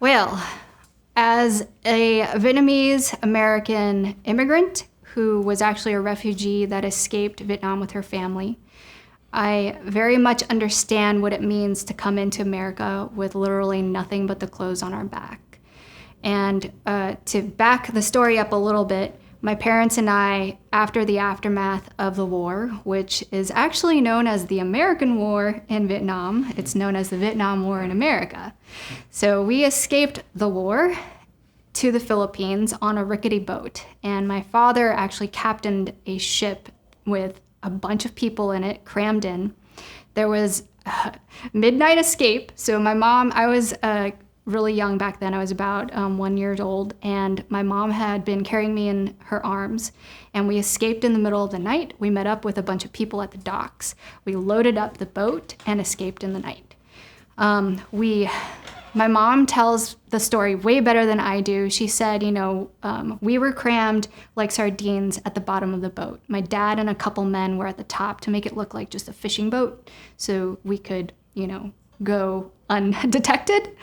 Well, as a Vietnamese American immigrant who was actually a refugee that escaped Vietnam with her family, I very much understand what it means to come into America with literally nothing but the clothes on our back. And to back the story up a little bit, my parents and I, after the aftermath of the war, which is actually known as the American War in Vietnam, it's known as the Vietnam War in America. So we escaped the war to the Philippines on a rickety boat. And my father actually captained a ship with a bunch of people in it, crammed in. There was a midnight escape. So my mom, I was really young back then. I was about 1 year old, and my mom had been carrying me in her arms, and we escaped in the middle of the night. We met up with a bunch of people at the docks. We loaded up the boat and escaped in the night. My mom tells the story way better than I do. She said, we were crammed like sardines at the bottom of the boat. My dad and a couple men were at the top to make it look like just a fishing boat so we could, go undetected.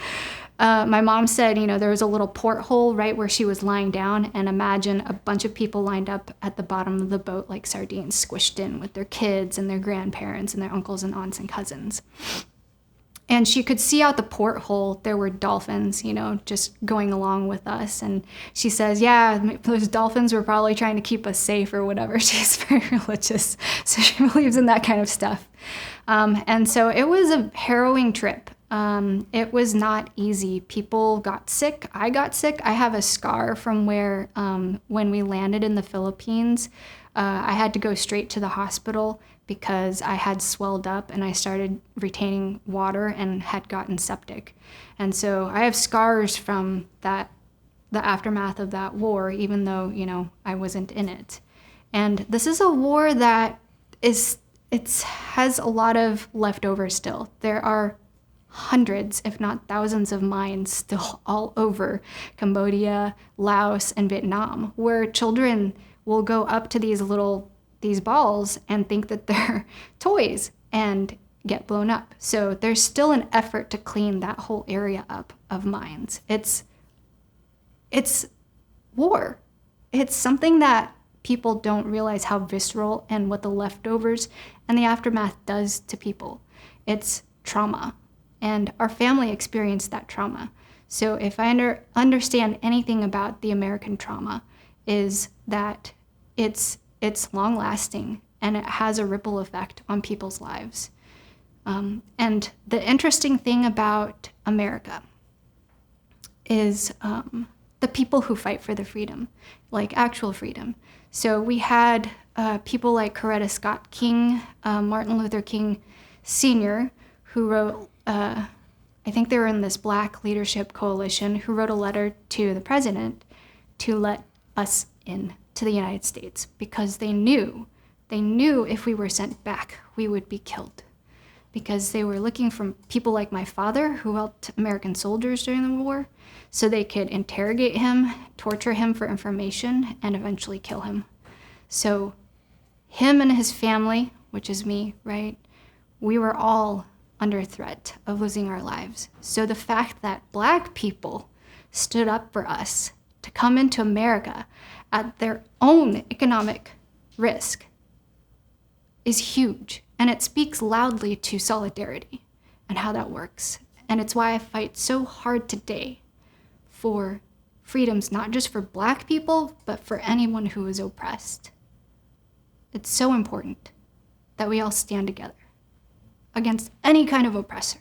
My mom said, there was a little porthole right where she was lying down, and imagine a bunch of people lined up at the bottom of the boat like sardines, squished in with their kids and their grandparents and their uncles and aunts and cousins. And she could see out the porthole, there were dolphins, just going along with us. And she says, yeah, those dolphins were probably trying to keep us safe or whatever. She's very religious, so she believes in that kind of stuff. And so it was a harrowing trip. It was not easy. People got sick. I got sick. I have a scar from where, when we landed in the Philippines, I had to go straight to the hospital because I had swelled up and I started retaining water and had gotten septic. And so I have scars from the aftermath of that war, even though, I wasn't in it. And this is a war that has a lot of leftovers still. There are hundreds, if not thousands of mines still all over Cambodia, Laos, and Vietnam, where children will go up to these balls and think that they're toys and get blown up. So there's still an effort to clean that whole area up of mines. It's war. It's something that people don't realize how visceral and what the leftovers and the aftermath does to people. It's trauma. And our family experienced that trauma. So if I understand anything about the American trauma, is that it's long lasting and it has a ripple effect on people's lives. And the interesting thing about America is the people who fight for the freedom, like actual freedom. So we had people like Coretta Scott King, Martin Luther King Sr., who wrote, I think they were in this Black Leadership Coalition, who wrote a letter to the president to let us in to the United States because they knew if we were sent back, we would be killed. Because they were looking for people like my father who helped American soldiers during the war so they could interrogate him, torture him for information, and eventually kill him. So him and his family, which is me, right, we were all under threat of losing our lives. So the fact that Black people stood up for us to come into America at their own economic risk is huge. And it speaks loudly to solidarity and how that works. And it's why I fight so hard today for freedoms, not just for Black people, but for anyone who is oppressed. It's so important that we all stand together against any kind of oppressor.